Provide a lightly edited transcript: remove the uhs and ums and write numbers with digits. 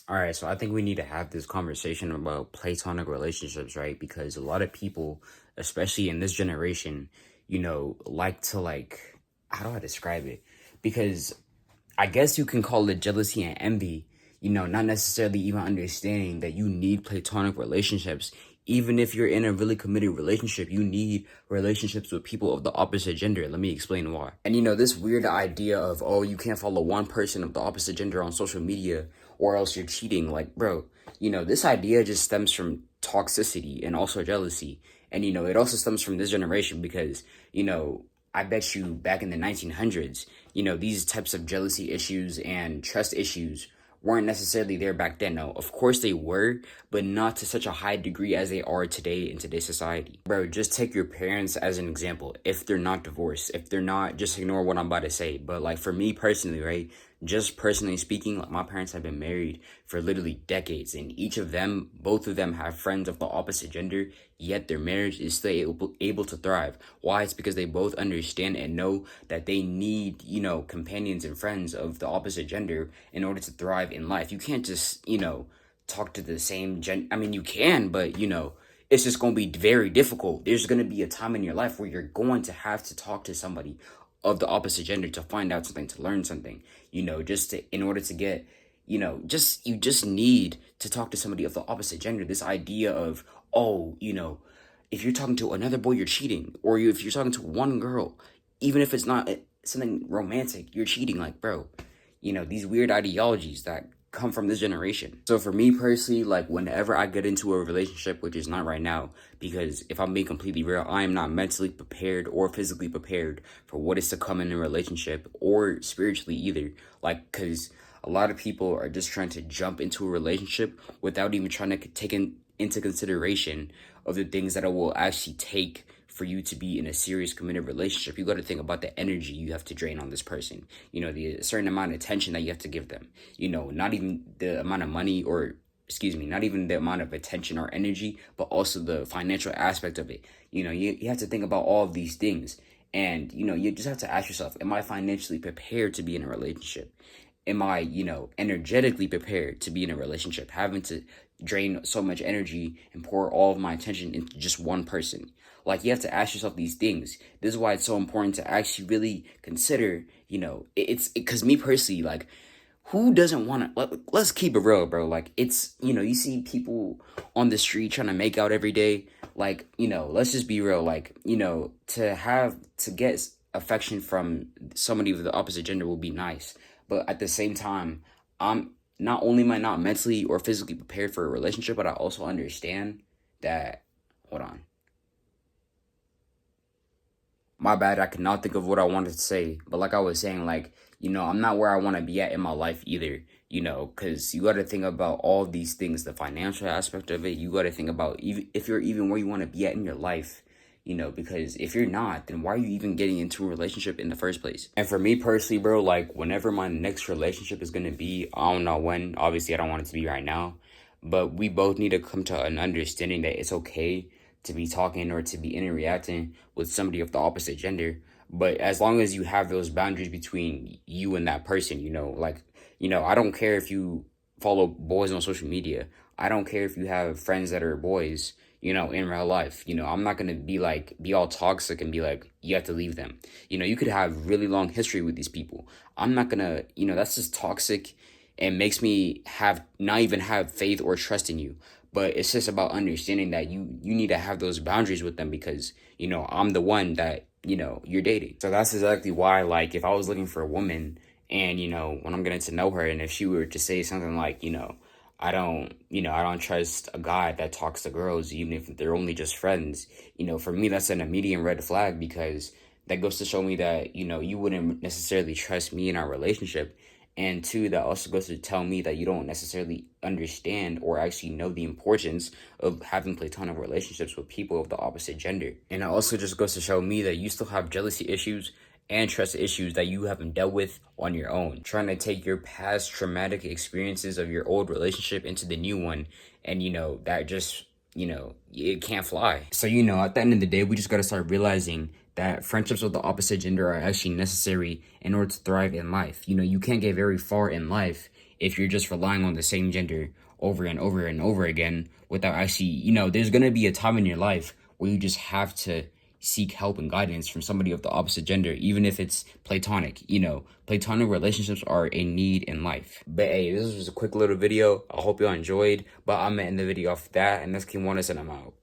All right, so I think we need to have this conversation about platonic relationships, right? Because a lot of people, especially in this generation, like to how do I describe it? Because I guess you can call it jealousy and envy, not necessarily even understanding that you need platonic relationships. Even if you're in a really committed relationship, you need relationships with people of the opposite gender. Let me explain why. And this weird idea of, oh, you can't follow one person of the opposite gender on social media or else you're cheating. Like, bro, this idea just stems from toxicity and also jealousy. And, it also stems from this generation because, I bet you back in the 1900s, these types of jealousy issues and trust issues weren't necessarily there back then. No, of course they were, but not to such a high degree as they are today in today's society. Bro, just take your parents as an example. If they're not divorced, if they're not, just ignore what I'm about to say. But like for me personally, right? Just personally speaking, like my parents have been married for literally decades, and both of them have friends of the opposite gender, yet their marriage is still able to thrive. Why? It's because they both understand and know that they need, companions and friends of the opposite gender in order to thrive in life. You can't just, talk to the same I mean, you can, but, it's just going to be very difficult. There's going to be a time in your life where you're going to have to talk to somebody of the opposite gender to find out something, to learn something, in order to get, you just need to talk to somebody of the opposite gender. This idea of, oh, if you're talking to another boy, you're cheating. Or if you're talking to one girl, even if it's not something romantic, you're cheating. Like, bro, these weird ideologies that come from this generation. So for me personally, like whenever I get into a relationship, which is not right now, because if I'm being completely real, I am not mentally prepared or physically prepared for what is to come in a relationship or spiritually either. Like, because a lot of people are just trying to jump into a relationship without even trying to take into consideration of the things that it will actually take for you to be in a serious committed relationship. You got to think about the energy you have to drain on this person, the certain amount of attention that you have to give them, not even the amount of money or not even the amount of attention or energy, but also the financial aspect of it. You have to think about all of these things. And, you just have to ask yourself, am I financially prepared to be in a relationship? Am I, energetically prepared to be in a relationship, having to drain so much energy and pour all of my attention into just one person? Like, you have to ask yourself these things. This is why it's so important to actually really consider, it's because me personally, like, who doesn't want to, let's keep it real, bro. Like, it's, you see people on the street trying to make out every day. Like, let's just be real. Like, to get affection from somebody of the opposite gender will be nice. But at the same time, not only am I not mentally or physically prepared for a relationship, but I also understand that, hold on. My bad, I could not think of what I wanted to say. But like I was saying, like, I'm not where I want to be at in my life either, because you got to think about all these things, the financial aspect of it. You got to think about even if you're even where you want to be at in your life, because if you're not, then why are you even getting into a relationship in the first place? And for me personally, bro, like whenever my next relationship is going to be, I don't know when, obviously I don't want it to be right now, but we both need to come to an understanding that it's okay to be talking or to be interacting with somebody of the opposite gender. But as long as you have those boundaries between you and that person, I don't care if you follow boys on social media. I don't care if you have friends that are boys, in real life. I'm not going to be all toxic and be like, you have to leave them. You could have really long history with these people. I'm not going to, that's just toxic and makes me not even have faith or trust in you. But it's just about understanding that you need to have those boundaries with them because, I'm the one that, you're dating. So that's exactly why, like, if I was looking for a woman and, when I'm getting to know her and if she were to say something like, I don't trust a guy that talks to girls, even if they're only just friends, for me, that's an immediate red flag because that goes to show me that, you wouldn't necessarily trust me in our relationship. And two, that also goes to tell me that you don't necessarily understand or actually know the importance of having platonic relationships with people of the opposite gender. And it also just goes to show me that you still have jealousy issues and trust issues that you haven't dealt with on your own. Trying to take your past traumatic experiences of your old relationship into the new one. And, that just, it can't fly. So, at the end of the day, we just got to start realizing that friendships with the opposite gender are actually necessary in order to thrive in life. You can't get very far in life if you're just relying on the same gender over and over and over again without actually, there's going to be a time in your life where you just have to seek help and guidance from somebody of the opposite gender, even if it's platonic. Platonic relationships are a need in life. But hey, this was just a quick little video. I hope y'all enjoyed, but I'm gonna end the video off that, and let's keep on this, and I'm out.